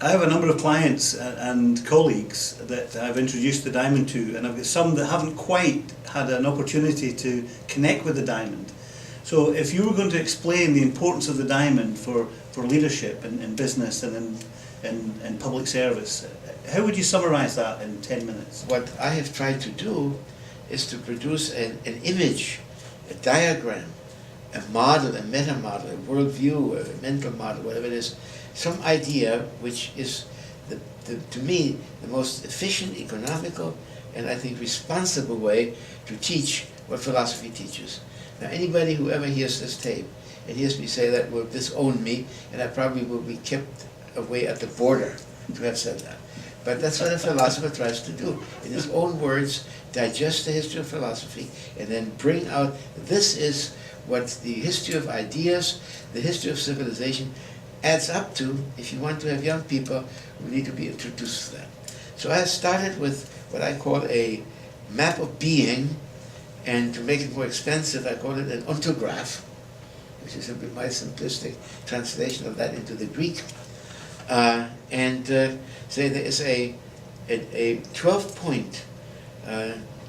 I have a number of clients and colleagues that I've introduced the diamond to, and I've got some that haven't quite had an opportunity to connect with the diamond. So if you were going to explain the importance of the diamond for leadership in business and in public service, how would you summarise that in 10 minutes? What I have tried to do is to produce an image, a diagram, a model, a meta-model, a worldview, a mental model, whatever it is, some idea which is, to me, the most efficient, economical, and I think responsible way to teach what philosophy teaches. Now, anybody who ever hears this tape and hears me say that will disown me, and I probably will be kept away at the border to have said that. But that's what a philosopher tries to do. In his own words, digest the history of philosophy and then bring out, this is what the history of ideas, the history of civilization adds up to. If you want to have young people, who need to be introduced to that. So I started with what I call a map of being, and to make it more expensive, I call it an ontograph, which is my simplistic translation of that into the Greek. Say there is a 12-point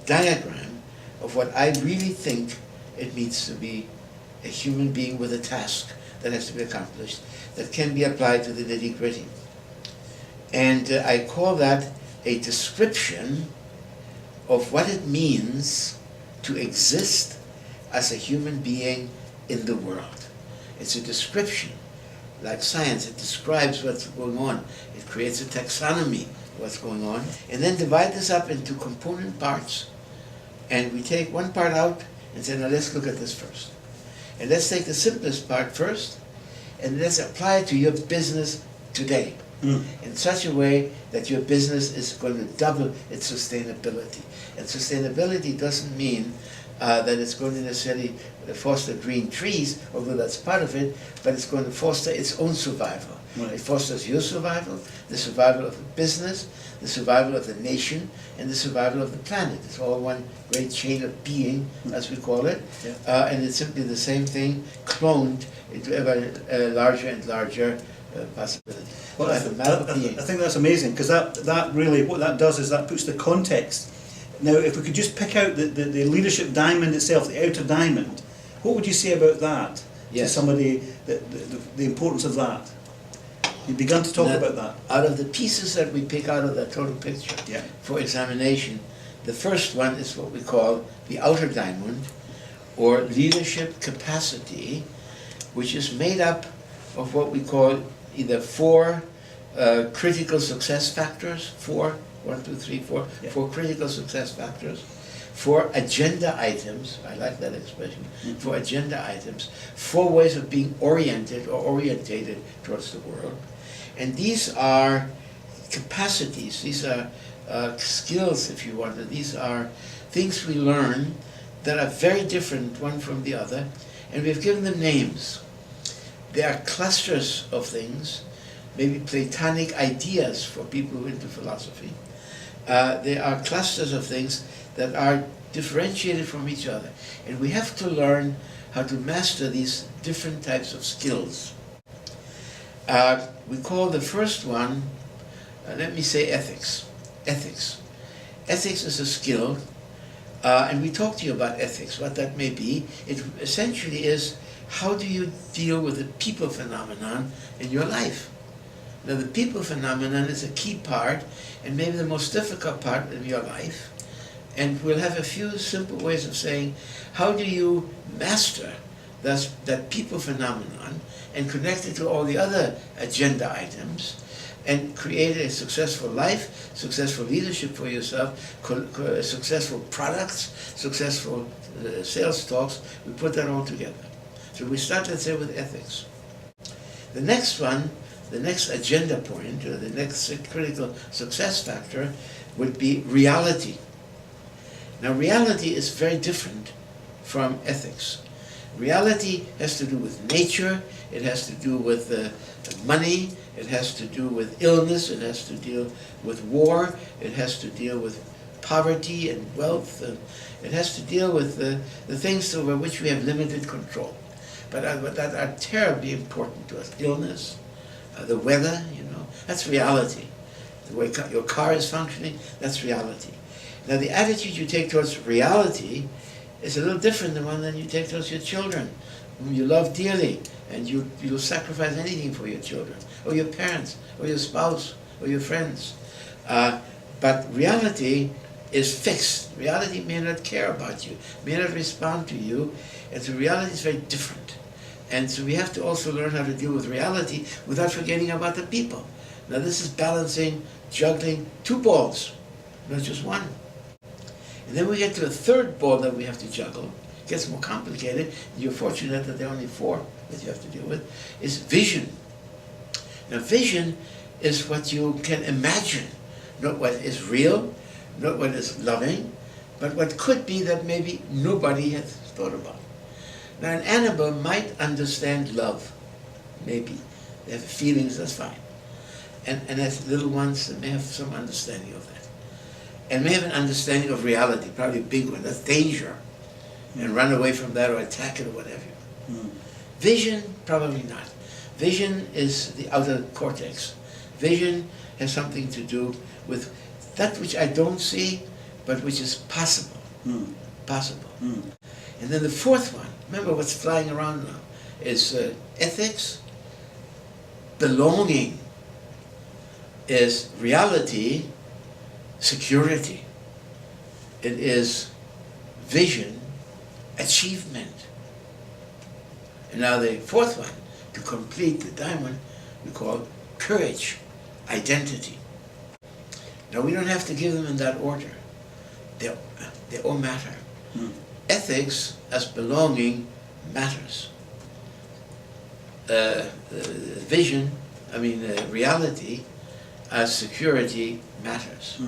diagram of what I really think it means to be a human being with a task that has to be accomplished, that can be applied to the nitty-gritty. And I call that a description of what it means to exist as a human being in the world. It's a description. Like science, it describes what's going on. It creates a taxonomy of what's going on, and then divide this up into component parts. And we take one part out and say, now let's look at this first. And let's take the simplest part first, and let's apply it to your business today in such a way that your business is going to double its sustainability. And sustainability doesn't mean that it's going to necessarily foster green trees, although that's part of it, but it's going to foster its own survival. Right. It fosters your survival, the survival of the business, the survival of the nation, and the survival of the planet. It's all one great chain of being, as we call it, and it's simply the same thing cloned into ever larger and larger possibility. Well, I think that's amazing, because that really, what that does is that puts the context. Now, if we could just pick out the leadership diamond itself, the outer diamond, what would you say about that to somebody, the importance of that? You've begun to talk about that. Out of the pieces that we pick out of that total picture for examination, the first one is what we call the outer diamond, or leadership capacity, which is made up of what we call either four critical success factors, four critical success factors, 4 agenda items, I like that expression, 4 agenda items, 4 ways of being oriented or orientated towards the world. And these are capacities, these are skills, if you want, these are things we learn that are very different one from the other, and we've given them names. They are clusters of things, maybe Platonic ideas for people who are into philosophy. They are clusters of things that are differentiated from each other. And we have to learn how to master these different types of skills. We call the first one, let me say ethics. Ethics. Ethics is a skill, and we talked to you about ethics, what that may be. It essentially is, how do you deal with the people phenomenon in your life? Now, the people phenomenon is a key part, and maybe the most difficult part of your life. And we'll have a few simple ways of saying, how do you master that people phenomenon and connect it to all the other agenda items and create a successful life, successful leadership for yourself, successful products, successful sales talks. We put that all together. So we start, let's say, with ethics. The next one, the next agenda point, or the next critical success factor would be reality. Now, reality is very different from ethics. Reality has to do with nature, it has to do with money, it has to do with illness, it has to deal with war, it has to deal with poverty and wealth, and it has to deal with the things over which we have limited control, but that are terribly important to us. Illness, the weather, you know, That's reality. The way your car is functioning, that's reality. Now the attitude you take towards reality is a little different than one that you take towards your children, whom you love dearly, and you'll sacrifice anything for your children, or your parents, or your spouse, or your friends. But reality is fixed. Reality may not care about you, may not respond to you, and so reality is very different. And so we have to also learn how to deal with reality without forgetting about the people. Now this is balancing, juggling two balls, not just one. And then we get to a third ball that we have to juggle. It gets more complicated. You're fortunate that there are only four that you have to deal with, is vision. Now vision is what you can imagine, not what is real, not what is loving, but what could be that maybe nobody has thought about. Now an animal might understand love, maybe. They have feelings, that's fine. And as little ones, they may have some understanding of that. And may have an understanding of reality, probably a big one, that's danger. And run away from that or attack it or whatever. Vision, probably not. Vision is the outer cortex. Vision has something to do with that which I don't see, but which is possible. Possible. And then the fourth one, remember what's flying around now, is ethics. Belonging is reality, security. It is vision, achievement. And now the fourth one, to complete the diamond, we call courage, identity. Now we don't have to give them in that order. They all matter. Ethics as belonging matters. Vision, reality as security matters.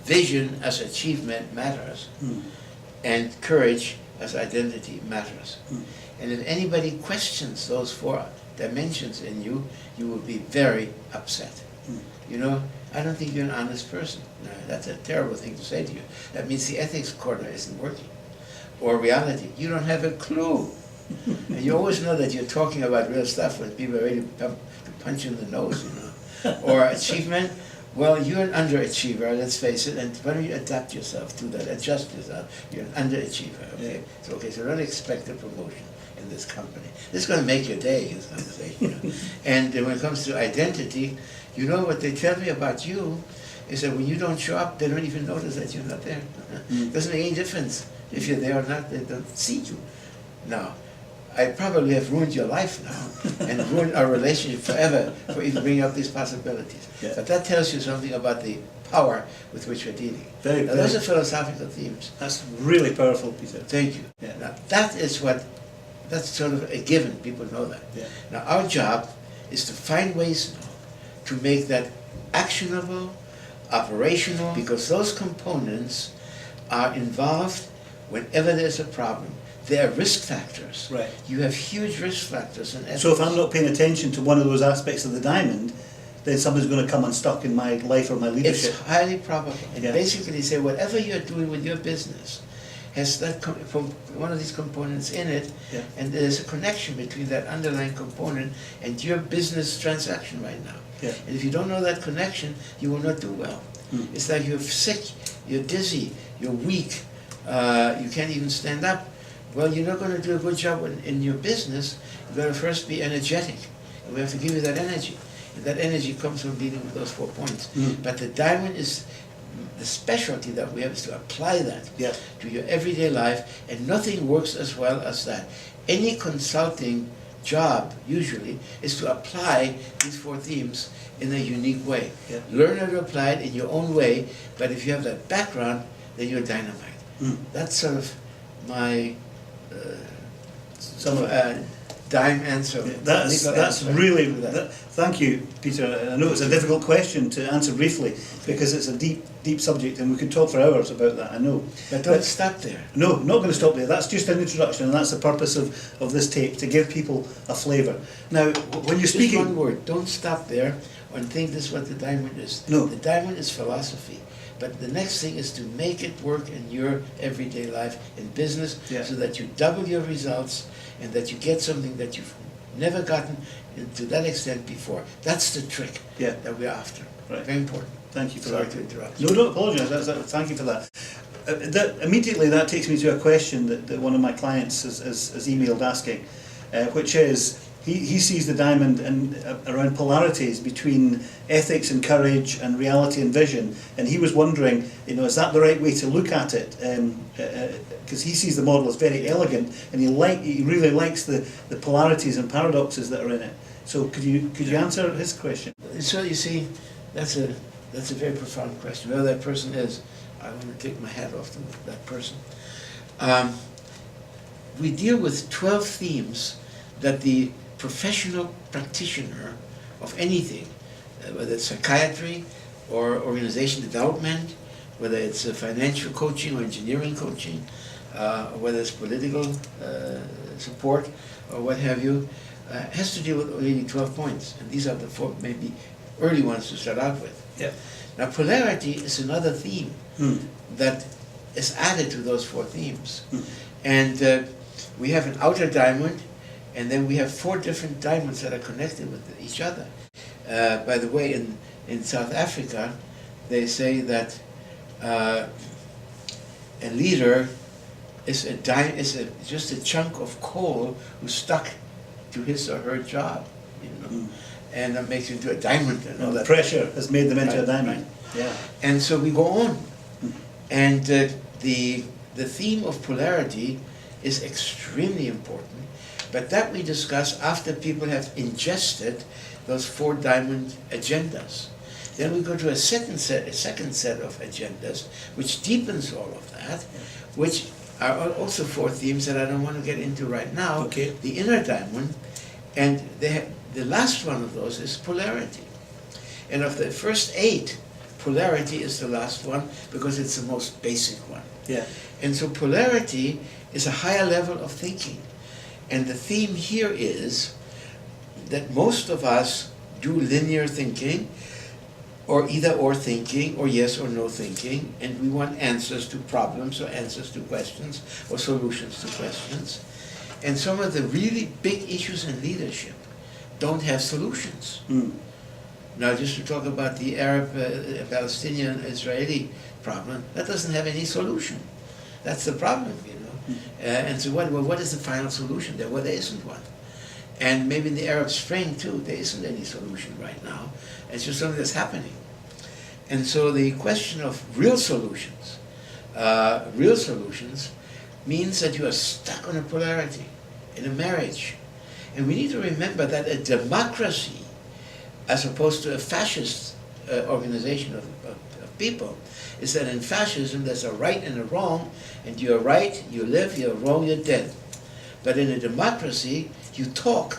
Vision as achievement matters. And courage as identity matters. And if anybody questions those four dimensions in you, you will be very upset. You know, I don't think you're an honest person. No, that's a terrible thing to say to you. That means the ethics corner isn't working. Or reality, you don't have a clue. And you always know that you're talking about real stuff when people are ready to punch you in the nose, you know. Or achievement, well, you're an underachiever, let's face it, and why don't you adapt yourself to that, adjust yourself. You're an underachiever, okay? So don't expect a promotion in this company. This is going to make your day, this conversation. You know? And when it comes to identity, you know what they tell me about you is that when you don't show up, they don't even notice that you're not there. Doesn't make any difference if you're there or not, they don't see you. Now, I probably have ruined your life now and ruined our relationship forever for even bringing up these possibilities. But that tells you something about the power with which we're dealing. Now, those are philosophical themes. That's really powerful, Peter. Thank you. Now, that's sort of a given. People know that. Now, our job is to find ways now to make that actionable, operational, because those components are involved whenever there's a problem. They are risk factors. Right. You have huge risk factors in ethics. So if I'm not paying attention to one of those aspects of the diamond, then something's going to come unstuck in my life or my leadership. It's highly probable. And basically they say whatever you're doing with your business has that from one of these components in it, and there's a connection between that underlying component and your business transaction right now. And if you don't know that connection, you will not do well. It's like you're sick, you're dizzy, you're weak, you can't even stand up. Well, you're not going to do a good job in your business. You've got to first be energetic. And we have to give you that energy. And that energy comes from dealing with those 4 points. But the diamond is, the specialty that we have is to apply that to your everyday life, and nothing works as well as that. Any consulting job, usually, is to apply these 4 themes in a unique way. Learn how to apply it in your own way, but if you have that background, then you're dynamite. That's sort of my dime answer. That's really, thank you, Peter. I know it's a difficult question to answer briefly because it's a deep subject and we could talk for hours about that, I know. But don't stop there. No, not going to stop there. That's just an introduction, and that's the purpose of this tape, to give people a flavour. Now, when you're speaking... Just one word, don't stop there and think this is what the diamond is. No. The diamond is philosophy. But the next thing is to make it work in your everyday life, in business, so that you double your results and that you get something that you never gotten to that extent before. That's the trick Yeah. that we're after. Right. Very important. Thank you for Sorry that. to interrupt. No, don't apologise. Thank you for that. Immediately that takes me to a question that one of my clients has emailed asking, which is, he sees the diamond around polarities between ethics and courage and reality and vision, and he was wondering, is that the right way to look at it? Because he sees the model as very elegant, and he really likes the polarities and paradoxes that are in it. So could you answer his question? So you see, that's a very profound question. Whoever that person is, I want to take my hat off to that person. We deal with 12 themes that the professional practitioner of anything, whether it's psychiatry or organization development, whether it's financial coaching or engineering coaching, or whether it's political support or what have you, has to deal with only 12 points. And these are the 4 maybe early ones to start out with. Yeah. Now polarity is another theme that is added to those 4 themes. And we have an outer diamond, and then we have 4 different diamonds that are connected with each other. By the way, in South Africa, they say that a leader is just a chunk of coal who's stuck to his or her job, and that makes you into a diamond. And all The that pressure has made them into a diamond. Right. Yeah. And so we go on, and the theme of polarity is extremely important. But that we discuss after people have ingested those 4 diamond agendas. Then we go to a second set of agendas, which deepens all of that, which are also 4 themes that I don't want to get into right now. Okay. The inner diamond, and the last one of those is polarity. And of the first 8, polarity is the last one because it's the most basic one. Yeah. And so polarity is a higher level of thinking. And the theme here is that most of us do linear thinking, or either or thinking, or yes or no thinking, and we want answers to problems, or answers to questions, or solutions to questions. And some of the really big issues in leadership don't have solutions. Now, just to talk about the Arab, Palestinian, Israeli problem, that doesn't have any solution. That's the problem, and so what is the final solution there? Well, there isn't one. And maybe in the Arab Spring, too, there isn't any solution right now. It's just something that's happening. And so the question of real solutions means that you are stuck on a polarity in a marriage. And we need to remember that a democracy, as opposed to a fascist organization of people, is that in fascism there's a right and a wrong, and you're right, you live, you're wrong, you're dead. But in a democracy, you talk,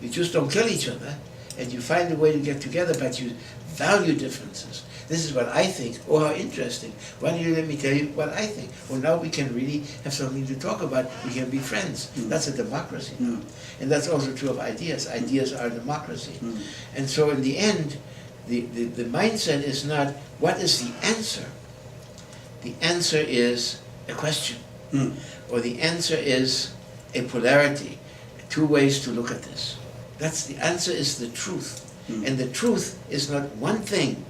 you just don't kill each other, and you find a way to get together, but you value differences. This is what I think. Oh, how interesting. Why don't you let me tell you what I think? Well, now we can really have something to talk about. We can be friends. That's a democracy now. And that's also true of ideas. Ideas are democracy. And so in the end, the mindset is not, what is the answer? The answer is a question. Or the answer is a polarity. 2 ways to look at this. The answer is the truth. And the truth is not one thing,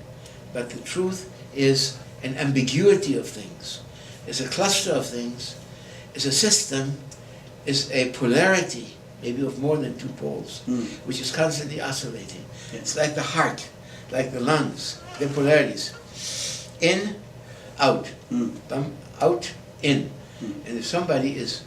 but the truth is an ambiguity of things. It's a cluster of things. It's a system. It's a polarity, maybe of more than 2 poles, which is constantly oscillating. It's like the heart, like the lungs, the polarities. In, out. Out, in. And if somebody is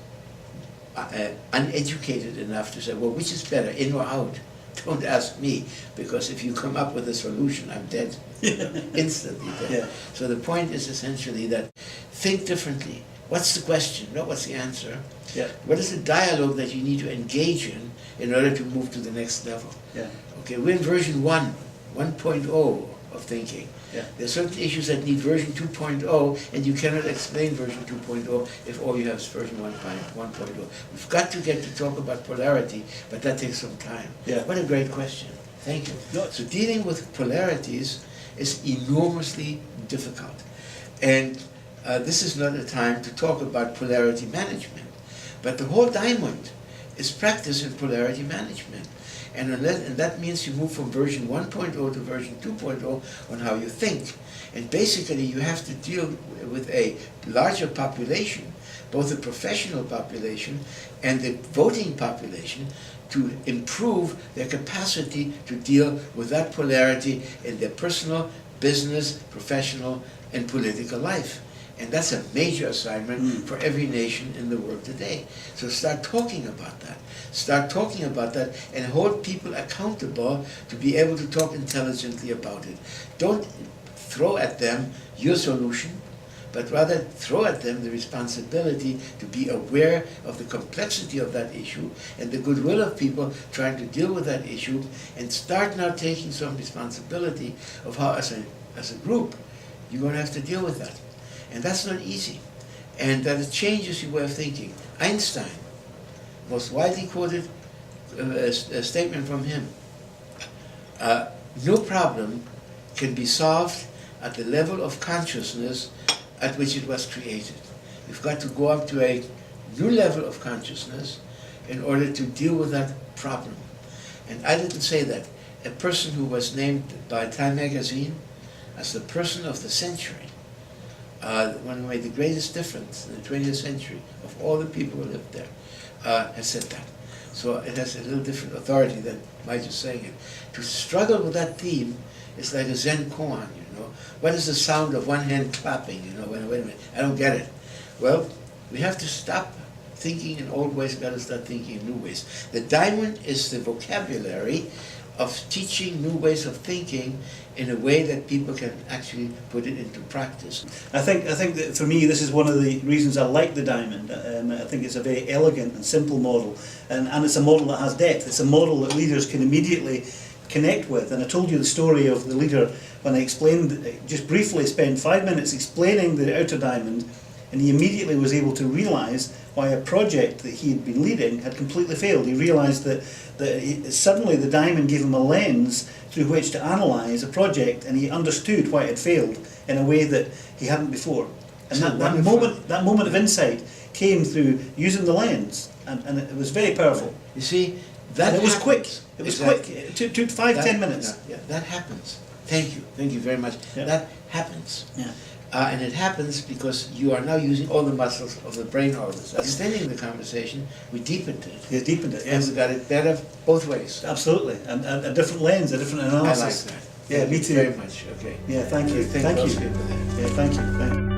uneducated enough to say, well, which is better, in or out? Don't ask me, because if you come up with a solution, I'm dead. Instantly dead. Yeah. So the point is essentially that think differently. What's the question? Not what's the answer. Yeah. What is the dialogue that you need to engage in order to move to the next level? Yeah. Okay, we're in version 1.0 of thinking. Yeah. There are certain issues that need version 2.0, and you cannot explain version 2.0 if all you have is version 1.0. We've got to get to talk about polarity, but that takes some time. Yeah. What a great question. Thank you. No. So dealing with polarities is enormously difficult. And this is not a time to talk about polarity management. But the whole diamond is practice in polarity management. And that means you move from version 1.0 to version 2.0 on how you think. And basically you have to deal with a larger population, both the professional population and the voting population, to improve their capacity to deal with that polarity in their personal, business, professional, and political life. And that's a major assignment for every nation in the world today. So start talking about that. Start talking about that and hold people accountable to be able to talk intelligently about it. Don't throw at them your solution, but rather throw at them the responsibility to be aware of the complexity of that issue and the goodwill of people trying to deal with that issue, and start now taking some responsibility of how, as a group, you're going to have to deal with that. And that's not easy. And that it changes your way of thinking. Einstein, most widely quoted a statement from him, no problem can be solved at the level of consciousness at which it was created. You've got to go up to a new level of consciousness in order to deal with that problem. And I didn't say that. A person who was named by Time magazine as the person of the century, one who made the greatest difference in the 20th century of all the people who lived there, has said that. So it has a little different authority than my just saying it. To struggle with that theme is like a Zen koan, you know. What is the sound of one hand clapping, you know? Wait a minute, I don't get it. Well, we have to stop thinking in old ways, we've got to start thinking in new ways. The diamond is the vocabulary of teaching new ways of thinking in a way that people can actually put it into practice. I think that for me this is one of the reasons I like the diamond. I think it's a very elegant and simple model, and it's a model that has depth. It's a model that leaders can immediately connect with. And I told you the story of the leader when I explained, just briefly spent 5 minutes explaining the outer diamond, and he immediately was able to realise why a project that he had been leading had completely failed. He realised that suddenly the diamond gave him a lens through which to analyse a project, and he understood why it had failed in a way that he hadn't before. And that moment of insight came through using the lens, and it was very powerful. You see, that and it was quick. It was exactly. quick. It took 5-10 minutes. Yeah, that happens. Thank you very much. Yeah. That happens. Yeah. And it happens because you are now using all the muscles of the brain orders. Extending the conversation, we deepened it. You deepened it, And yes. we got it better both ways. Absolutely. And a different lens, a different I analysis. like that. Yeah, me too. Very much. Okay. Yeah, thank you. Thank you. Yeah, thank you.